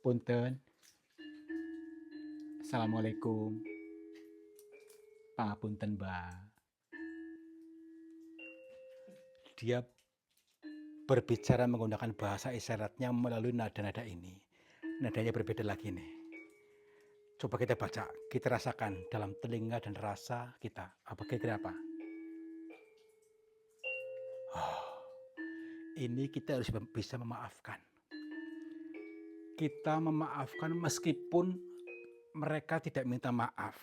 Punten, assalamualaikum, pangapunten Mbak. Dia berbicara menggunakan bahasa isyaratnya melalui nada-nada ini. Nadanya berbeda lagi nih. Coba kita baca, kita rasakan dalam telinga dan rasa kita. Apa kira-kira apa? Oh, ini kita harus bisa memaafkan. Kita memaafkan meskipun mereka tidak minta maaf.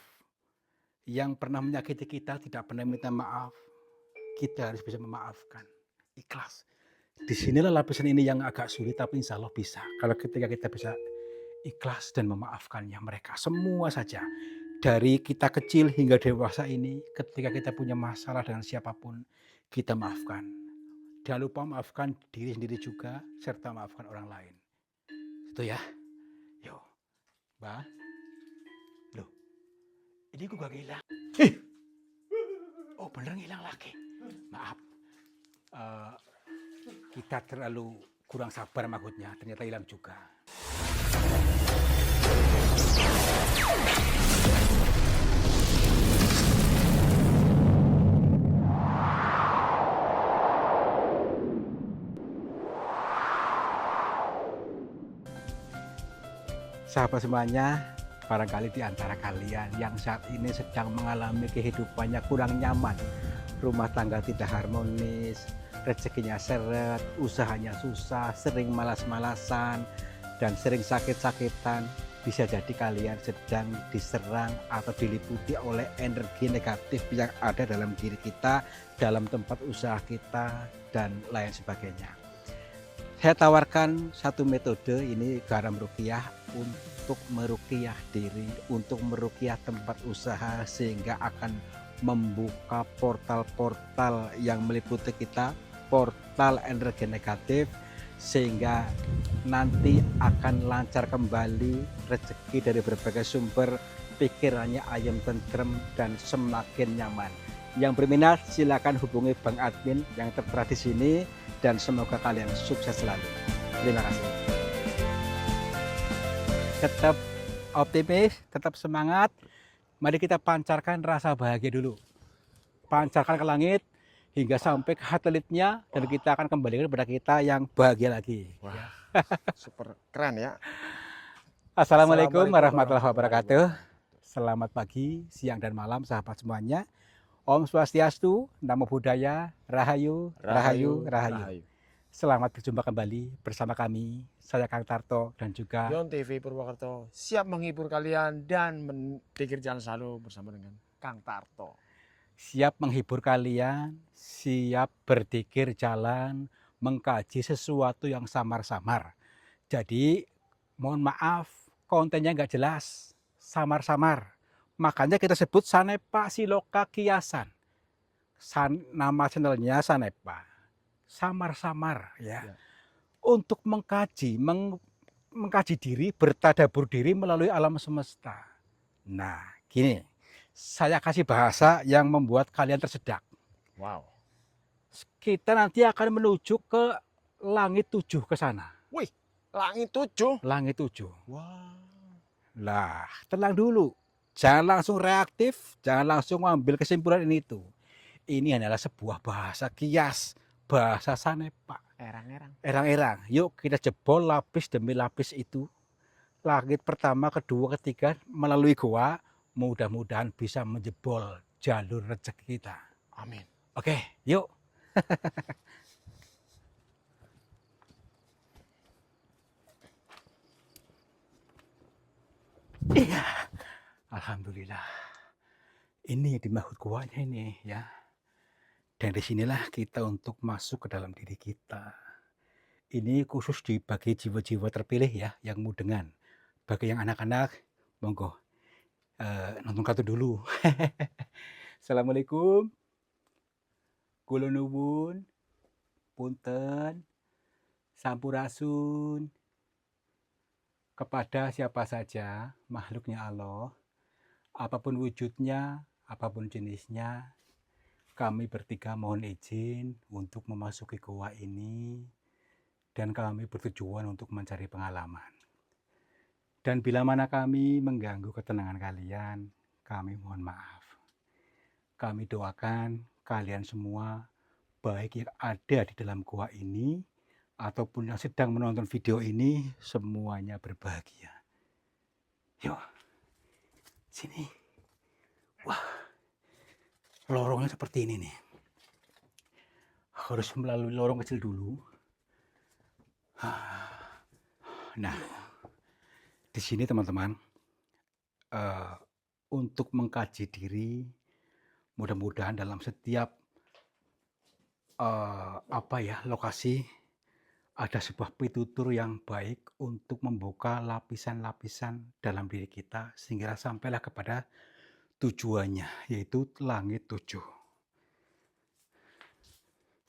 Yang pernah menyakiti kita tidak pernah minta maaf. Kita harus bisa memaafkan. Ikhlas. Disinilah lapisan ini yang agak sulit, tapi insya Allah bisa. Kalau ketika kita bisa ikhlas dan memaafkannya mereka semua saja. Dari kita kecil hingga dewasa ini, ketika kita punya masalah dengan siapapun, kita maafkan. Jangan lupa maafkan diri sendiri juga, serta maafkan orang lain. Itu ya. Yo, Mbak. Loh, ini gue gak hilang. Oh bener ngilang lagi. Maaf. Uh, kita terlalu kurang sabar maksudnya. Ternyata hilang juga. Sahabat semuanya, barangkali di antara kalian yang saat ini sedang mengalami kehidupannya kurang nyaman, rumah tangga tidak harmonis, rezekinya seret, usahanya susah, sering malas-malasan, dan sering sakit-sakitan, bisa jadi kalian sedang diserang atau diliputi oleh energi negatif yang ada dalam diri kita, dalam tempat usaha kita, dan lain sebagainya. Saya tawarkan satu metode, ini garam ruqyah, untuk meruqyah diri, untuk meruqyah tempat usaha, sehingga akan membuka portal-portal yang meliputi kita, portal energi negatif, sehingga nanti akan lancar kembali rezeki dari berbagai sumber, pikirannya ayam tentrem dan semakin nyaman. Yang berminat silakan hubungi Bang Admin yang tertera di sini, dan semoga kalian sukses selalu. Terima kasih. Tetap optimis, tetap semangat. Mari kita pancarkan rasa bahagia dulu. Pancarkan ke langit hingga sampai ke satelitnya, dan kita akan kembalikan kepada kita yang bahagia lagi. Wah, super keren ya. Assalamualaikum warahmatullahi wabarakatuh. Selamat pagi, siang, dan malam sahabat semuanya. Om Swastiastu, Namo Buddhaya, Rahayu, Rahayu, Rahayu. Selamat berjumpa kembali bersama kami, saya Kang Tarto dan juga Yon TV Purwokerto siap menghibur kalian dan berpikir jalan selalu bersama dengan Kang Tarto. Siap menghibur kalian, siap berzikir jalan, mengkaji sesuatu yang samar-samar. Jadi mohon maaf, kontennya nggak jelas, samar-samar. Makanya kita sebut Sanepa Siloka Kiasan. Nama channelnya Sanepa. Samar-samar ya. Untuk mengkaji diri, bertadabur diri melalui alam semesta. Nah, gini. Saya kasih bahasa yang membuat kalian tersedak. Wow. Kita nanti akan menuju ke langit 7 ke sana. Wih, langit 7. Langit 7. Wow. Lah, tenang dulu. Jangan langsung reaktif, jangan langsung mengambil kesimpulan ini itu. Ini adalah sebuah bahasa kias, bahasa Sanepa. Erang-erang. Yuk kita jebol lapis demi lapis itu. Langit pertama, kedua, ketiga melalui gua, mudah-mudahan bisa menjebol jalur rezeki kita. Amin. Oke, yuk. Iya. Alhamdulillah. Ini di mahut guanya ini ya. Dan disinilah kita untuk masuk ke dalam diri kita. Ini khusus dibagi jiwa-jiwa terpilih ya, yang mudengan. Bagi yang anak-anak, monggo nonton kartun dulu. Assalamualaikum. Kula nuwun, punten, sampurasun. Kepada siapa saja makhluknya Allah, apapun wujudnya, apapun jenisnya, kami bertiga mohon izin untuk memasuki goa ini, dan kami bertujuan untuk mencari pengalaman. Dan bila mana kami mengganggu ketenangan kalian, kami mohon maaf. Kami doakan kalian semua, baik yang ada di dalam gua ini, ataupun yang sedang menonton video ini, semuanya berbahagia. Yuk, sini. Wah, lorongnya seperti ini nih. Harus melalui lorong kecil dulu. Nah, di sini teman-teman, untuk mengkaji diri, mudah-mudahan dalam setiap lokasi ada sebuah pitutur yang baik untuk membuka lapisan-lapisan dalam diri kita sehingga sampailah kepada tujuannya, yaitu langit 7.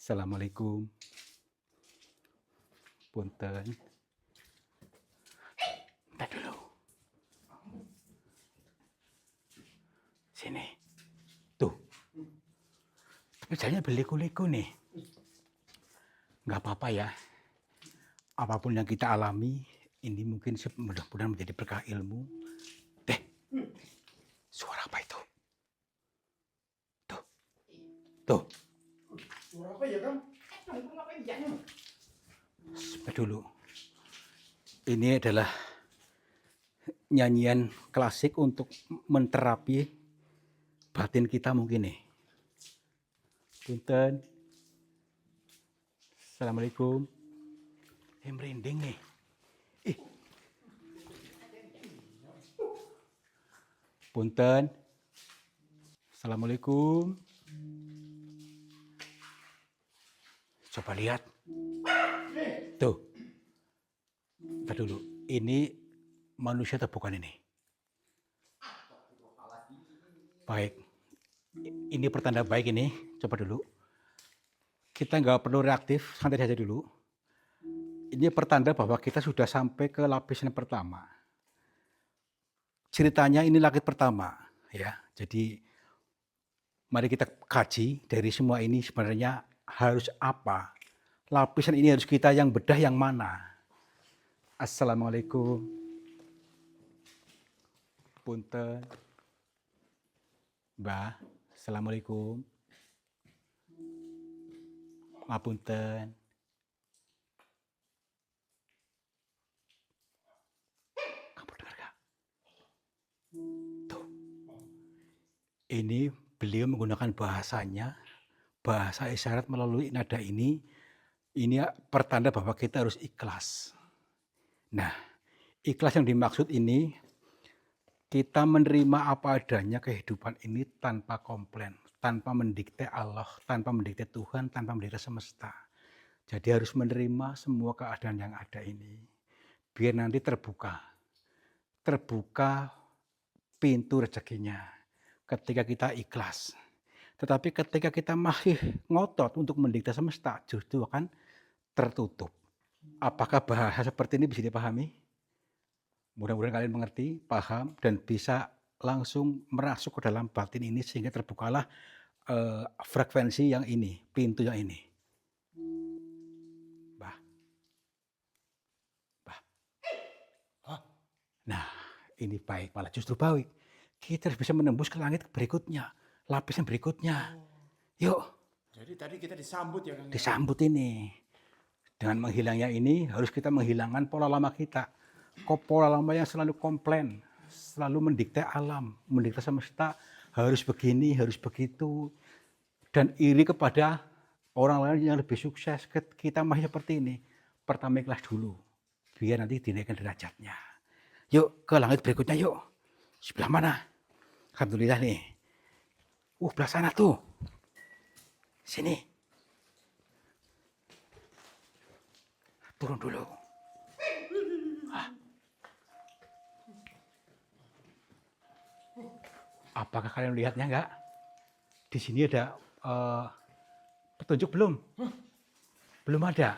Assalamualaikum. Punten. Bentar dulu. Sini. Tuh. Tapi jalannya berliku-liku nih. Nggak apa-apa ya. Apapun yang kita alami, ini mungkin mudah-mudahan menjadi berkah ilmu. Suara apa itu? Tuh. Suara apa ya, Kang? Sebentar dulu. Ini adalah nyanyian klasik untuk menterapi batin kita mungkin nih. Punten. Assalamualaikum. Merinding nih. Punten. Assalamualaikum. Coba lihat. Tuh. Bentar dulu. Ini manusia atau bukan ini? Baik. Ini pertanda baik ini. Coba dulu. Kita nggak perlu reaktif, santai saja dulu. Ini pertanda bahwa kita sudah sampai ke lapisan pertama. Ceritanya ini langit pertama, ya. Jadi mari kita kaji dari semua ini sebenarnya harus apa. Lapisan ini harus kita yang bedah yang mana. Assalamualaikum. Punten. Mbah, assalamualaikum. Ngapunten. Kamu dengar gak? Tuh. Ini beliau menggunakan bahasanya, bahasa isyarat melalui nada ini pertanda bahwa kita harus ikhlas. Nah, ikhlas yang dimaksud ini, kita menerima apa adanya kehidupan ini tanpa komplain, tanpa mendikte Allah, tanpa mendikte Tuhan, tanpa mendikte semesta. Jadi harus menerima semua keadaan yang ada ini. Biar nanti terbuka pintu rezekinya ketika kita ikhlas. Tetapi ketika kita masih ngotot untuk mendikte semesta, justru akan tertutup. Apakah bahasa seperti ini bisa dipahami? Mudah-mudahan kalian mengerti, paham, dan bisa langsung merasuk ke dalam batin ini sehingga terbukalah frekuensi yang ini, pintu yang ini. Nah, ini baik, malah justru baik. Kita harus bisa menembus ke langit berikutnya, lapisan berikutnya. Yuk. Jadi tadi kita disambut ya, Kang? Disambut ini. Dengan menghilangnya ini harus kita menghilangkan pola lama kita. Pola lama yang selalu komplain, selalu mendikte alam, mendikte semesta, harus begini, harus begitu. Dan iri kepada orang lain yang lebih sukses. Kita masih seperti ini. Pertama ikhlas dulu, biar nanti dinaikkan derajatnya. Yuk ke langit berikutnya yuk. Sebelah mana? Alhamdulillah nih. Belah sana tuh. Sini. Turun dulu. Apakah kalian melihatnya enggak? Di sini ada petunjuk belum? Belum ada.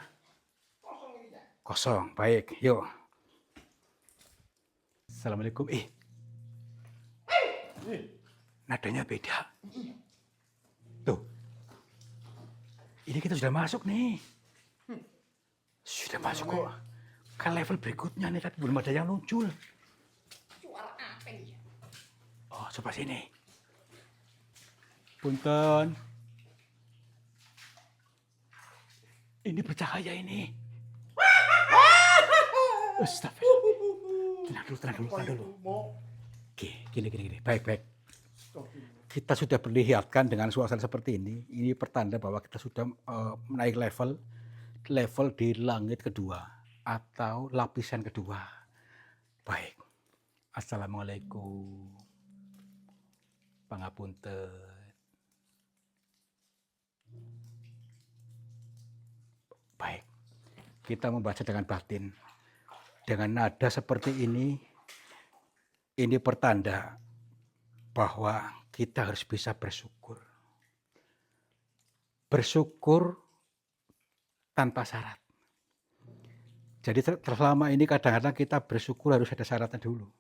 Kosong. Baik, yuk. Assalamualaikum. Nadanya beda. Tuh. Ini kita sudah masuk nih. Sudah masuk kok ke level berikutnya nih, tapi belum ada yang muncul. Oh, coba sini. Punten. Ini bercahaya ini. Astagfirullah. Tenang dulu. Gini. Baik. Kita sudah perlihatkan dengan suasana seperti ini. Ini pertanda bahwa kita sudah naik level di langit kedua atau lapisan kedua. Baik. Assalamualaikum. Pangapunten. Baik. Kita membaca dengan batin. Dengan nada seperti ini pertanda bahwa kita harus bisa bersyukur. Bersyukur tanpa syarat. Jadi selama ini kadang-kadang kita bersyukur harus ada syaratnya dulu.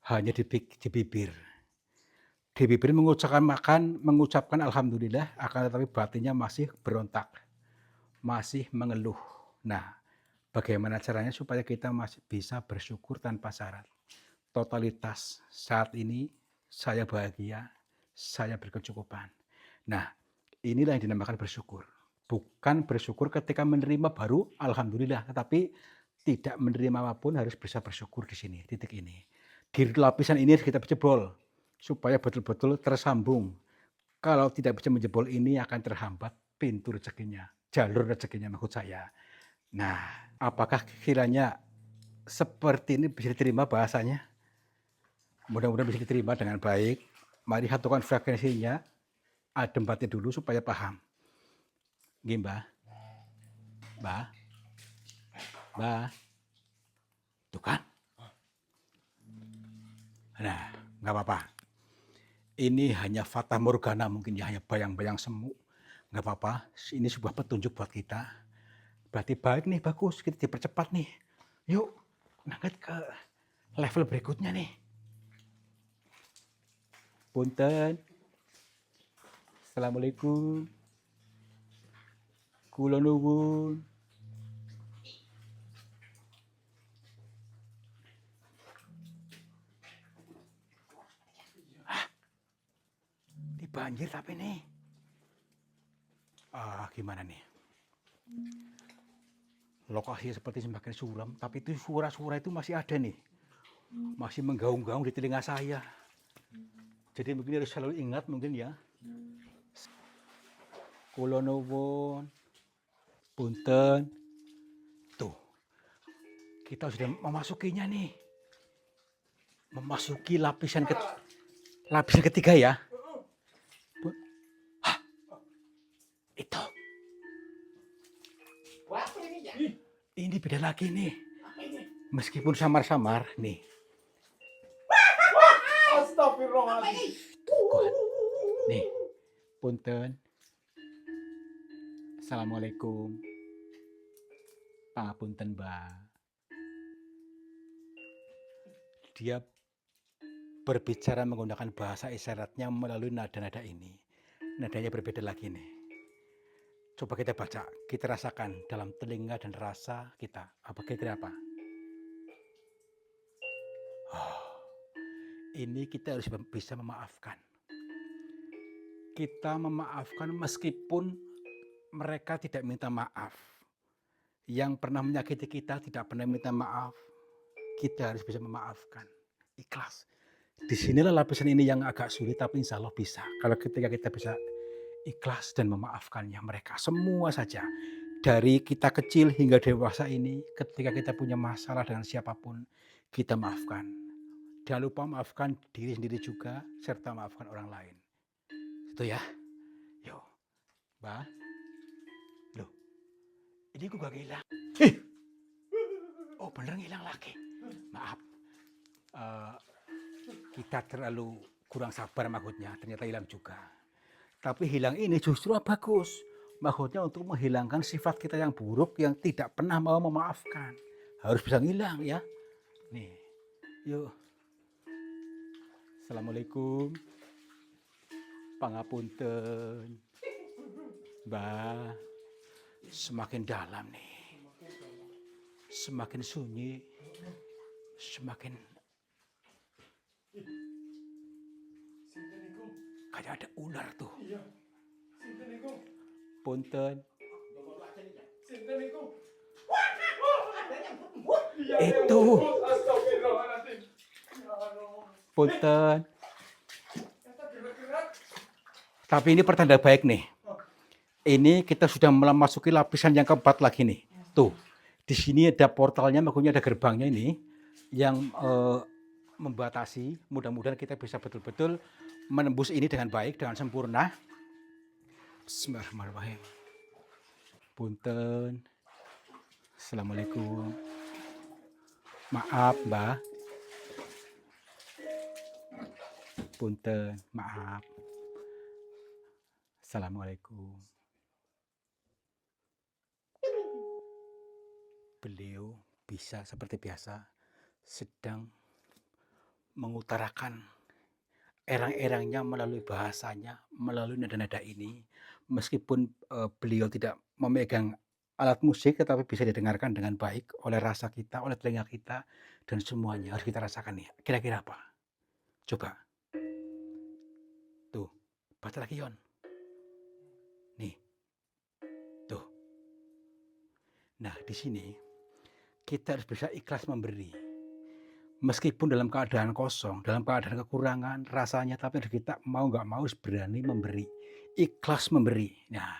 Hanya di bibir. Di bibir mengucapkan alhamdulillah, akan tetapi batinnya masih berontak. Masih mengeluh. Nah, bagaimana caranya supaya kita masih bisa bersyukur tanpa syarat? Totalitas saat ini saya bahagia, saya berkecukupan. Nah, inilah yang dinamakan bersyukur. Bukan bersyukur ketika menerima baru alhamdulillah, tetapi tidak menerima apapun harus bisa bersyukur di sini, titik ini. Di lapisan ini harus kita jebol supaya betul-betul tersambung. Kalau tidak bisa menjebol ini akan terhambat pintu rezekinya, jalur rezekinya maksud saya. Nah, apakah kiranya seperti ini bisa diterima bahasanya? Mudah-mudahan bisa diterima dengan baik. Mari satukan frekuensinya, adem batin dulu supaya paham. Nggih, Mbah. Mbah. Tuh kan? Nah, nggak apa-apa. Ini hanya fata morgana, mungkin ya, hanya bayang-bayang semu. Nggak apa-apa, ini sebuah petunjuk buat kita. Berarti baik nih, bagus, kita dipercepat nih. Yuk, ngangkat ke level berikutnya nih. Punten. Assalamualaikum. Kula nuwun. Ini banjir tapi nih. Gimana nih? Lokasi seperti semakin suram, tapi itu suara-suara itu masih ada nih. Masih menggaung-gaung di telinga saya. Jadi mungkin harus selalu ingat mungkin ya. Kula nuwun. Punten. Tuh. Kita sudah memasukinya nih. Memasuki lapisan ketiga ya. Hah. Itu. Ini beda lagi nih. Meskipun samar-samar nih. Astagfirullahaladzim. Nih, punten. Assalamualaikum. Pangapunten, Mbak. Dia berbicara menggunakan bahasa isyaratnya melalui nada-nada ini. Nadanya berbeda lagi nih. Coba kita baca, kita rasakan dalam telinga dan rasa kita. Apa kira-kira apa? Ini kita harus bisa memaafkan. Kita memaafkan meskipun mereka tidak minta maaf. Yang pernah menyakiti kita tidak pernah minta maaf. Kita harus bisa memaafkan. Ikhlas. Disinilah lapisan ini yang agak sulit, tapi insya Allah bisa. Kalau ketika kita bisa ikhlas dan memaafkannya mereka. Semua saja. Dari kita kecil hingga dewasa ini, ketika kita punya masalah dengan siapapun, kita maafkan. Jangan lupa maafkan diri sendiri juga, serta maafkan orang lain. Itu ya. Yo, Mbak. Loh, ini gue gak hilang. Oh bener ngilang lagi. Maaf. Kita terlalu kurang sabar maksudnya. Ternyata hilang juga. Tapi hilang ini justru bagus. Maksudnya untuk menghilangkan sifat kita yang buruk yang tidak pernah mau memaafkan. Harus bisa ngilang ya. Nih, yuk. Assalamualaikum. Pangapunten. Mbah. Semakin dalam nih. Semakin sunyi. Semakin Kayak ada ular tuh. Iya. Sinten niku? Punten. Sinten niku? Itu. Astagfirullahaladzim. Ya Allah. Punten. Kata gerak-gerak. Tapi ini pertanda baik nih. Ini kita sudah memasuki lapisan yang keempat lagi nih. Tuh, di sini ada portalnya, makanya ada gerbangnya ini yang membatasi. Mudah-mudahan kita bisa betul-betul menembus ini dengan baik, dengan sempurna. Bismillahirrahmanirrahim. Punten. Assalamualaikum. Maaf, Mbak. Punten, maaf. Assalamualaikum. Beliau bisa seperti biasa sedang mengutarakan erang-erangnya melalui bahasanya, melalui nada-nada ini. Meskipun beliau tidak memegang alat musik, tetapi bisa didengarkan dengan baik oleh rasa kita, oleh telinga kita, dan semuanya harus kita rasakan nih. Kira-kira apa? Coba. Tuh, baca lagi Yon. Nih, tuh. Nah, di sini kita harus bisa ikhlas memberi. Meskipun dalam keadaan kosong, dalam keadaan kekurangan rasanya, tapi kita mau nggak mau berani memberi. Ikhlas memberi. Nah,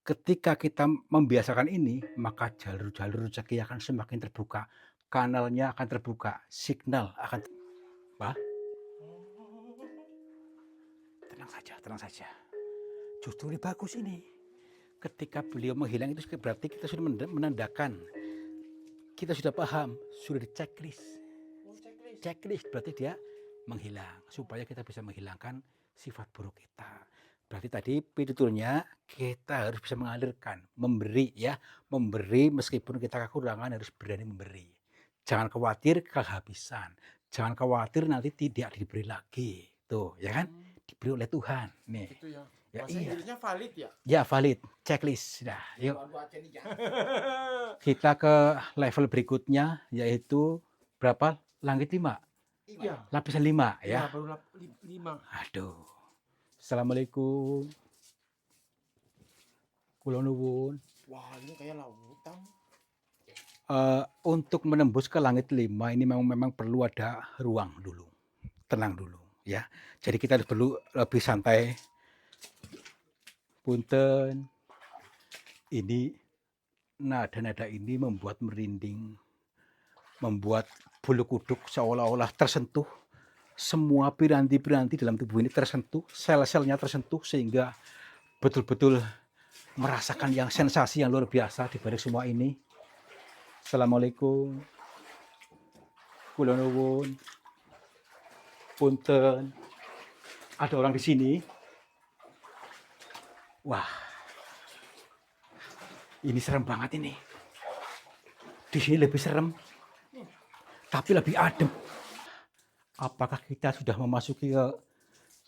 ketika kita membiasakan ini, maka jalur-jalur rezeki akan semakin terbuka. Kanalnya akan terbuka. Signal akan... Bah? Tenang saja, tenang saja. Justru ini bagus ini. Ketika beliau menghilang itu berarti kita sudah menandakan. Kita sudah paham, sudah di checklist. Checklist berarti dia menghilang. Supaya kita bisa menghilangkan sifat buruk kita. Berarti tadi pituturnya kita harus bisa mengalirkan, memberi ya. Memberi meskipun kita kekurangan harus berani memberi. Jangan khawatir kehabisan. Jangan khawatir nanti tidak diberi lagi. Tuh ya kan, diberi oleh Tuhan. Nih. Itu ya. Ya, Bahasa Inggrisnya valid ya? Ya valid, checklist. Nah, yuk kita ke level berikutnya yaitu berapa? Langit 5. Iya. Lapisan 5 Ya, ya. baru 5. Aduh. Assalamualaikum. Kula nuwun. Wah, ini kayak lautan. Untuk menembus ke langit 5 ini memang perlu ada ruang dulu. Tenang dulu ya. Jadi kita harus perlu lebih santai. Punten. Ini nada-nada ini membuat merinding, membuat bulu kuduk seolah-olah tersentuh. Semua piranti-piranti dalam tubuh ini tersentuh, sel-selnya tersentuh sehingga betul-betul merasakan yang sensasi yang luar biasa di balik semua ini. Assalamualaikum. Kula nuwun. Punten. Ada orang di sini. Wah. Ini serem banget ini. Di sini lebih serem. Tapi lebih adem. Apakah kita sudah memasuki ke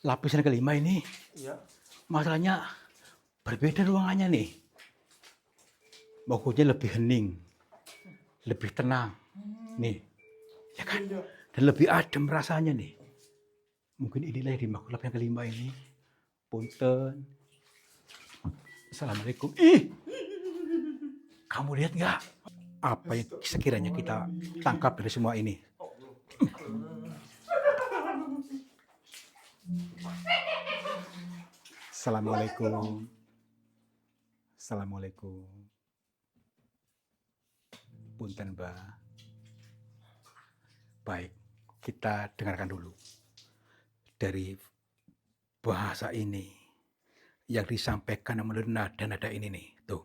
lapisan kelima ini? Iya. Masalahnya berbeda ruangannya nih. Pokoknya lebih hening. Lebih tenang. Nih. Ya kan? Dan lebih adem rasanya nih. Mungkin inilah yang dimaksud lapisan kelima ini. Punten. Assalamualaikum. Ih! Kamu lihat nggak? Apa yang sekiranya kita tangkap dari semua ini? Assalamualaikum. Assalamualaikum. Punten, Mbak. Baik, kita dengarkan dulu. Dari bahasa ini yang disampaikan melalui nada-nada ini nih. Tuh.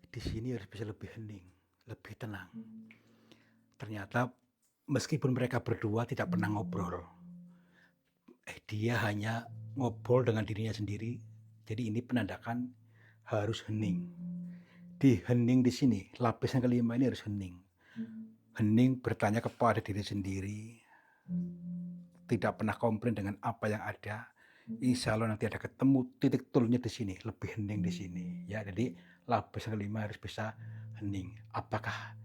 Di sini harus bisa lebih hening, lebih tenang. Ternyata meskipun mereka berdua tidak pernah ngobrol, dia hanya ngobrol dengan dirinya sendiri. Jadi ini penandakan harus hening. Di hening di sini, lapisan kelima ini harus hening. Hening bertanya kepada diri sendiri. Tidak pernah komplain dengan apa yang ada. Insya Allah nanti ada ketemu titik tolnya di sini, lebih hening di sini. Ya, jadi lapisan kelima harus bisa hening. Apakah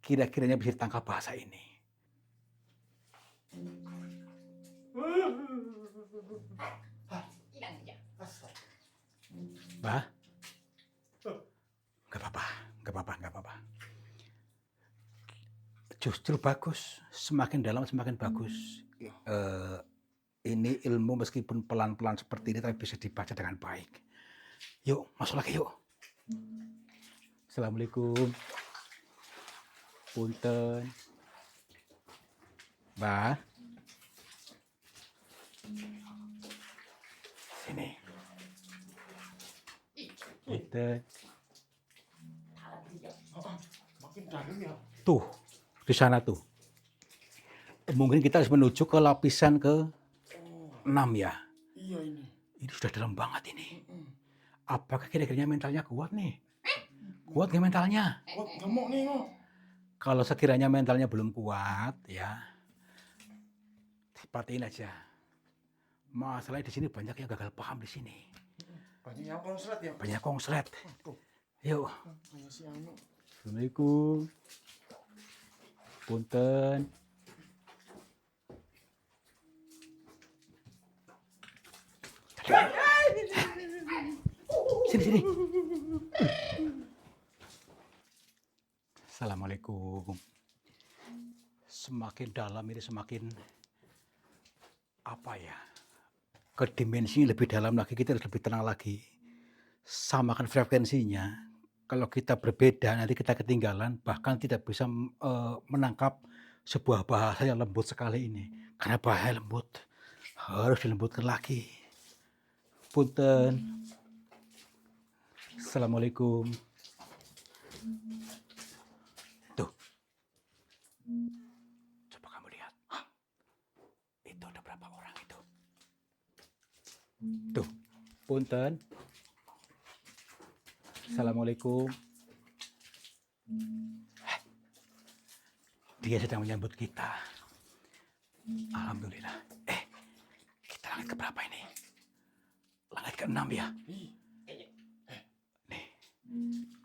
kira-kiranya bisa ditangkap bahasa ini? Bah, nggak apa-apa, nggak apa-apa, nggak apa-apa. Justru bagus, semakin dalam semakin bagus. Ini ilmu meskipun pelan-pelan seperti ini, tapi bisa dibaca dengan baik. Yuk, masuk lagi yuk. Assalamualaikum. Punten. Mbah. Sini. Punten. Makin dalam ya. Tuh, di sana tuh. Mungkin kita harus menuju ke lapisan ke-6 ya. Iya ini. Ini sudah dalam banget ini. Apakah kira-kira mentalnya kuat nih? Kuat nggak mentalnya? Kuat gemuk nih kok. Kalau sekiranya mentalnya belum kuat ya, patiin aja. Masalahnya di sini banyak yang gagal paham di sini. Banyak yang konslet ya. Banyak konslet. Yuk. Kayak si anu. Assalamualaikum. Punten. Sini. Assalamualaikum. Semakin dalam ini semakin apa ya? Ke dimensi lebih dalam lagi, kita harus lebih tenang lagi. Samakan frekuensinya. Kalau kita berbeda nanti kita ketinggalan, bahkan tidak bisa menangkap sebuah bahasa yang lembut sekali ini. Karena bahasa lembut harus dilembutkan lagi. Punten. Assalamualaikum. Tuh. Coba kamu lihat. Hah? Itu ada berapa orang itu? Tuh. Punten. Assalamualaikum. Dia sedang menyambut kita. Alhamdulillah. Kita langit ke berapa ini? Langit ke-6 ya? Nih.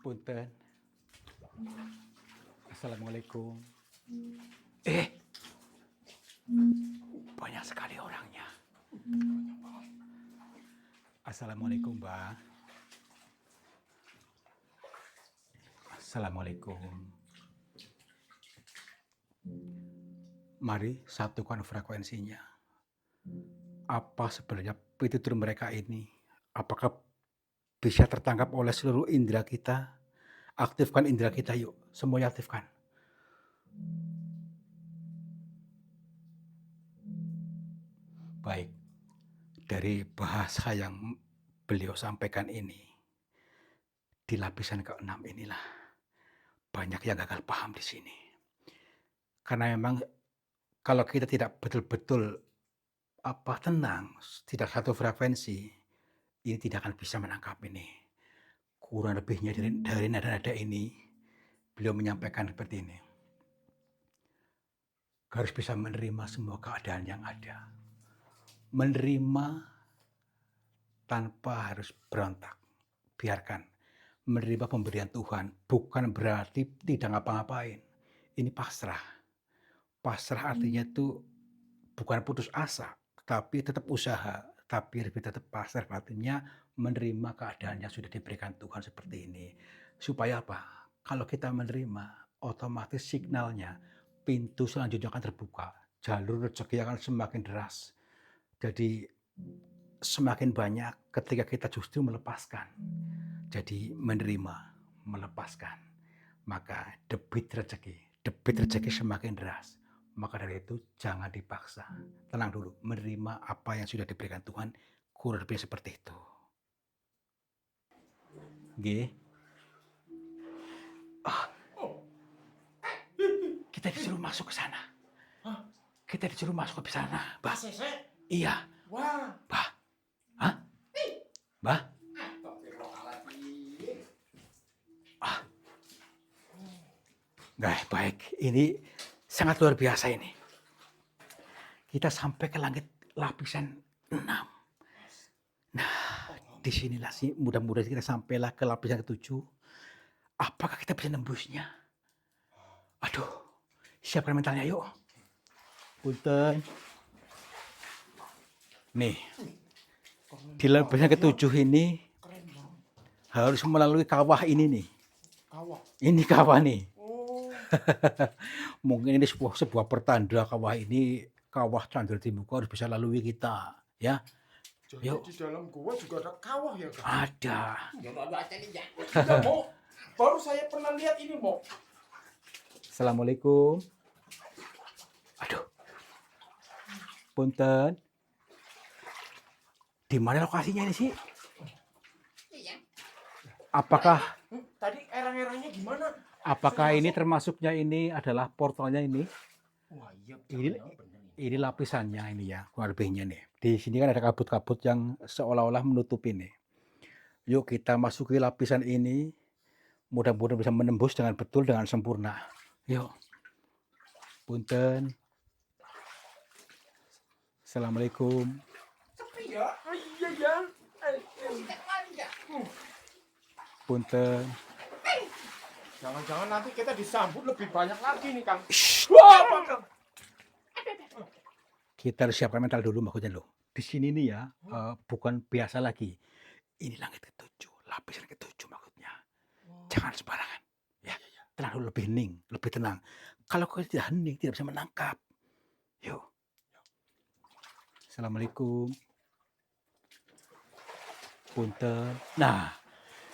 Punten. Assalamualaikum. Banyak sekali orangnya. Assalamualaikum, Mbak. Assalamualaikum. Mari satukan frekuensinya. Apa sebenarnya pitutur mereka ini? Apakah bisa tertangkap oleh seluruh indera kita? Aktifkan indera kita yuk, semuanya aktifkan. Baik, dari bahasa yang beliau sampaikan ini, di lapisan ke-6 inilah banyak yang gagal paham di sini. Karena memang kalau kita tidak betul-betul tenang, tidak satu frekuensi, ini tidak akan bisa menangkap ini. Kurang lebihnya dari nada-nada ini, beliau menyampaikan seperti ini. Harus bisa menerima semua keadaan yang ada. Menerima tanpa harus berontak. Biarkan. Menerima pemberian Tuhan bukan berarti tidak ngapa-ngapain. Ini pasrah. Pasrah artinya itu bukan putus asa, tapi tetap usaha. Tapi lebih tetap pasrah, artinya menerima keadaan yang sudah diberikan Tuhan seperti ini. Supaya apa? Kalau kita menerima, otomatis signalnya, pintu selanjutnya akan terbuka. Jalur rezeki akan semakin deras. Jadi semakin banyak ketika kita justru melepaskan. Jadi menerima, melepaskan. Maka debit rezeki semakin deras. Maka dari itu jangan dipaksa. Tenang dulu, menerima apa yang sudah diberikan Tuhan, kurang lebih seperti itu. Nggih. Kita disuruh masuk ke sana. Kita disuruh masuk ke sana, Bah. Iya. Wah. Bah. Hah? Bah? Baik. Ini sangat luar biasa ini. Kita sampai ke langit lapisan 6. Nah, disinilah sih mudah-mudahan kita sampailah ke lapisan ke-7. Apakah kita bisa nembusnya? Aduh, siapkan mentalnya yuk. Punten. Nih, Di lapisan ketujuh ini Keren banget. harus melalui kawah ini nih. Kawah. Ini kawah nih. Oh. Mungkin ini sebuah pertanda kawah ini, kawah Candra di Muka harus bisa lalui kita, ya. Jadi Yuk. di dalam gua juga ada kawah ya, Kang? Ada. Tidak, Mo. Baru saya pernah lihat ini, Mo. Assalamualaikum. Aduh. Punten. Di mana lokasinya ini sih? Apakah Tadi erang-erangnya gimana? apakah ini termasuknya ini adalah portalnya ini? Wah, iya. Ini jangan-jangan bener ini. ini lapisannya ini ya, kurang lebihnya nih. Di sini kan ada kabut-kabut yang seolah-olah menutupi nih. Yuk kita masuki lapisan ini. Mudah-mudahan bisa menembus dengan betul, dengan sempurna. Yuk. Punten. Assalamualaikum. Sepi ya? Iya ya. Punten. Jangan-jangan nanti kita disambut lebih banyak lagi nih, Kang. Shh. Wah, apa, Kang? Kita harus siapkan mental dulu maksudnya loh. Di sini nih ya, bukan biasa lagi. Ini langit ketujuh, lapisan ketujuh maksudnya. Jangan sembarangan. Ya, tenang dulu, lebih hening, lebih tenang. Kalau kau tidak hening, tidak bisa menangkap. Yuk. Assalamualaikum. Punten. Nah,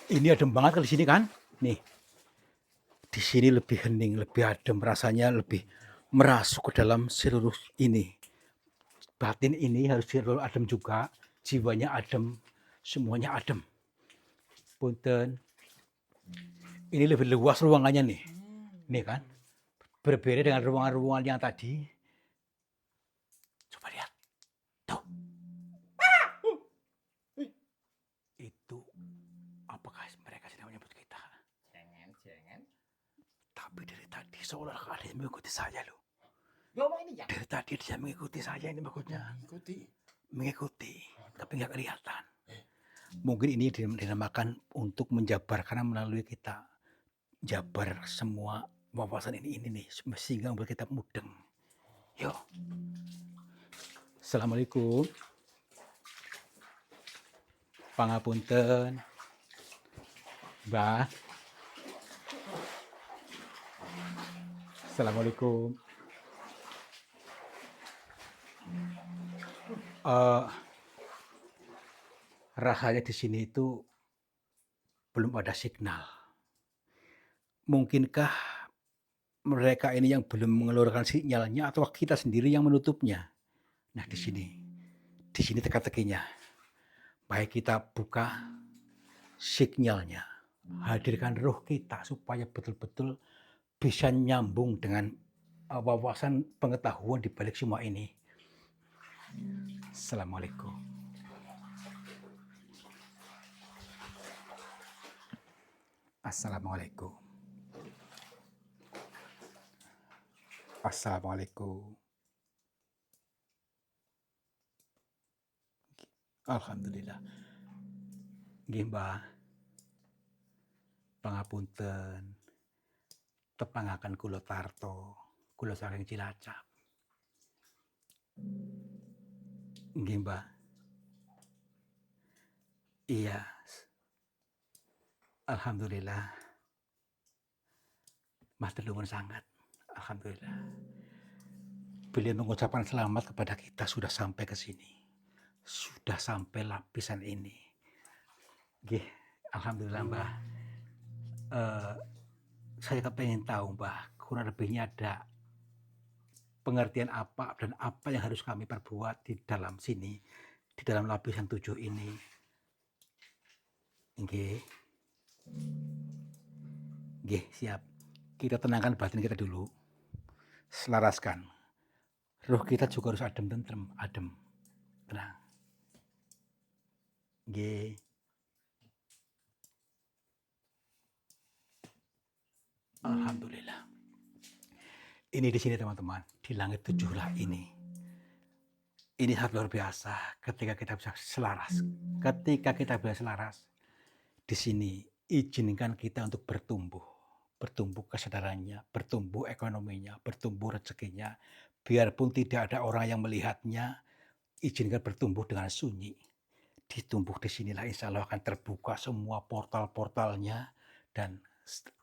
ini adem banget kalau di sini kan? Nih. Di sini lebih hening, lebih adem, rasanya lebih merasuk ke dalam seluruh ini. Batin ini harus seluruh adem juga, jiwanya adem, semuanya adem. Punten. Ini lebih luas ruangannya nih. Nih kan? Berbeda dengan ruangan-ruangan yang tadi. Coba lihat. Tuh. Itu apakah mereka sedang menyebut kita? Jangan. Tapi dari tadi seolah ada yang mengikuti saya loh. Yo, ini ya. Dari tadi dia mengikuti saya ini maksudnya. Mengikuti, tapi nggak kelihatan. Mungkin ini dinamakan untuk menjabarkan melalui kita. Jabar semua wawasan ini nih, sehingga membuat kita mudeng. Yuk. Assalamualaikum. Pangapunten. Mbah. Assalamualaikum. Rasanya di sini itu belum ada signal. Mungkinkah mereka ini yang belum mengeluarkan sinyalnya atau kita sendiri yang menutupnya? Nah, di sini teka-tekinya. Baik kita buka sinyalnya, hadirkan roh kita supaya betul-betul bisa nyambung dengan wawasan pengetahuan di balik semua ini. Assalamualaikum. Assalamualaikum. Assalamualaikum. Alhamdulillah. Nggih, Mbah. Pangapunten. Tepangaken kula tarto, kula saking Cilacap. Nggih, Mbah. Iya. Alhamdulillah. Matur nuwun sangat. Alhamdulillah. Beliau mengucapkan selamat kepada kita sudah sampai ke sini. Sudah sampai lapisan ini. Nggih, alhamdulillah, Mbah. Saya kepengen tahu, Mbah, kurang lebihnya ada pengertian apa dan apa yang harus kami perbuat di dalam sini, di dalam lapisan 7 ini. Nggih. Nggih, siap. Kita tenangkan batin kita dulu. Selaraskan. Roh kita juga harus adem, tentrem, adem. Tenang. Nggih. Alhamdulillah. Ini di sini teman-teman, di langit 7 lah ini. Ini sangat luar biasa ketika kita bisa selaras. Ketika kita bisa selaras, di sini izinkan kita untuk bertumbuh. Bertumbuh kesadarannya, bertumbuh ekonominya, bertumbuh rezekinya. Biarpun tidak ada orang yang melihatnya, izinkan bertumbuh dengan sunyi. ditumbuh di sinilah insya Allah akan terbuka semua portal-portalnya dan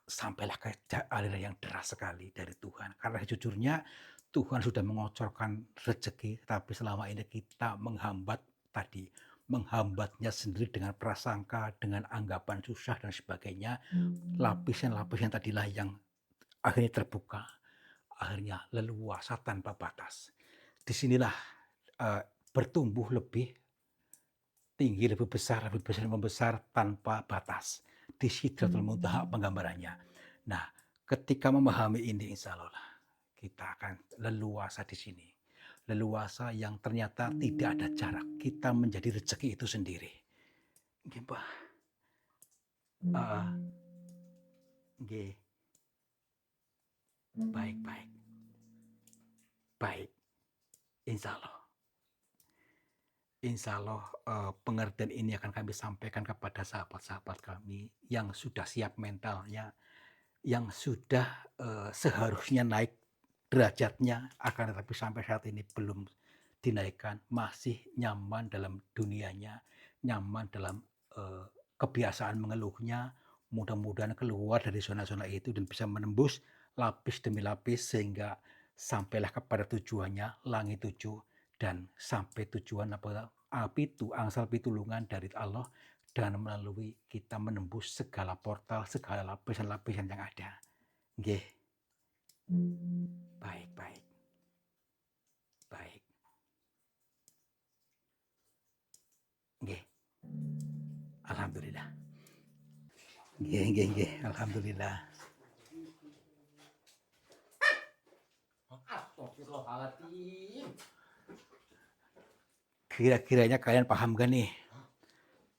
sampailah ke aliran yang deras sekali dari Tuhan. Karena sejujurnya Tuhan sudah mengocorkan rezeki, tapi selama ini kita menghambatnya sendiri dengan prasangka, dengan anggapan susah dan sebagainya. Lapisan-lapisan tadilah yang akhirnya terbuka, akhirnya leluasa tanpa batas. Disinilah bertumbuh lebih tinggi, lebih besar tanpa batas. Di Sidratul Muntaha penggambarannya. Nah, ketika memahami ini insya Allah kita akan leluasa di sini. Leluasa yang ternyata tidak ada jarak. Kita menjadi rezeki itu sendiri. Nggih, Pak. Nggih. Baik. Baik. Insya Allah. Insya Allah pengertian ini akan kami sampaikan kepada sahabat-sahabat kami yang sudah siap mentalnya, yang sudah seharusnya naik derajatnya, akan tetapi sampai saat ini belum dinaikkan, masih nyaman dalam dunianya, nyaman dalam kebiasaan mengeluhnya. Mudah-mudahan keluar dari zona-zona itu dan bisa menembus lapis demi lapis sehingga sampailah kepada tujuannya, langit 7. Dan sampai tujuan angsal pitulungan dari Allah dan melalui kita menembus segala portal, segala lapisan-lapisan yang ada. Nggih. Baik. Nggih. Alhamdulillah. Nggih. Alhamdulillah. Astagfirullahaladzim. Kira-kiranya kalian paham gak nih?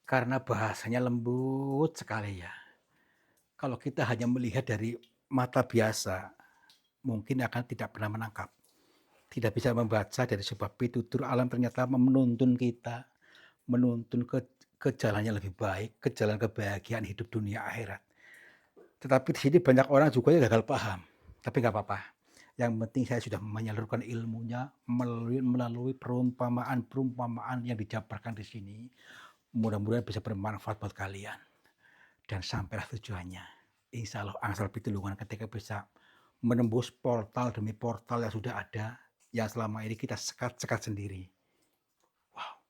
Karena bahasanya lembut sekali ya. Kalau kita hanya melihat dari mata biasa, mungkin akan tidak pernah menangkap. Tidak bisa membaca dari sebuah pitutur alam ternyata menuntun kita, menuntun ke jalan yang lebih baik, ke jalan kebahagiaan hidup dunia akhirat. Tetapi di sini banyak orang juga yang gagal paham. Tapi nggak apa-apa. Yang penting saya sudah menyalurkan ilmunya melalui perumpamaan yang dijabarkan di sini. Mudah-mudahan bisa bermanfaat buat kalian. Dan sampailah tujuannya. Insya Allah angsal pitulungan ketika bisa menembus portal demi portal yang sudah ada, yang selama ini kita sekat sendiri. Wow.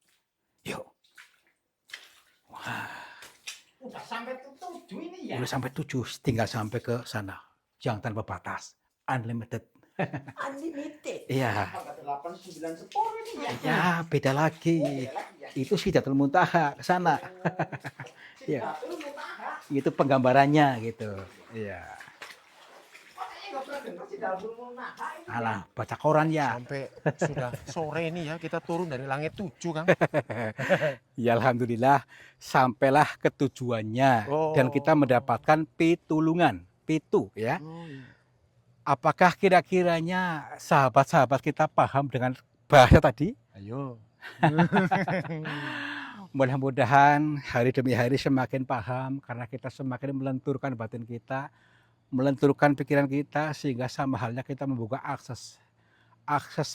Yuk. Wah. Udah sampai 7 ini ya? Udah sampai 7, tinggal sampai ke sana. Yang tanpa batas. Unlimited. Unlimited. Iya. 8, 9, 10 ini ya? Ya, beda lagi. Itu Sidratul Muntaha ke sana. Iya. Sidratul Muntaha. Itu penggambarannya gitu. Iya. Makanya nggak pernah dengar Sidratul Muntaha ini. Alah, baca koran ya. Sampai sudah sore ini ya kita turun dari langit 7, Kang. Ya alhamdulillah sampailah ke tujuannya dan kita mendapatkan pitulungan, pitu ya. Iya. Apakah kira-kiranya sahabat-sahabat kita paham dengan bahasa tadi? Ayo. Mudah-mudahan hari demi hari semakin paham karena kita semakin melenturkan batin kita, melenturkan pikiran kita sehingga sama halnya kita membuka akses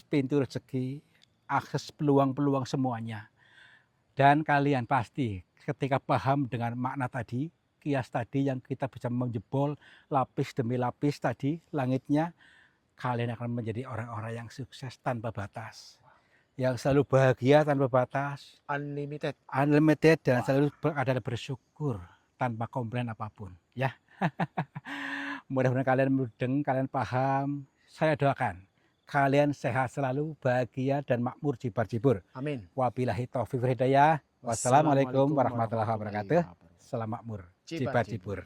pintu rezeki, akses peluang-peluang semuanya. Dan kalian pasti ketika paham dengan makna tadi, kias tadi yang kita bisa menjebol lapis demi lapis tadi langitnya, kalian akan menjadi orang-orang yang sukses tanpa batas. Yang selalu bahagia tanpa batas, unlimited dan selalu ada bersyukur tanpa komplain apapun, ya. Mudah-mudahan kalian mudeng, kalian paham. Saya doakan kalian sehat selalu, bahagia dan makmur jibar-jibur. Amin. Wabillahi taufiq wal hidayah. Wassalamualaikum warahmatullahi wabarakatuh. Salam makmur jibar-jibur.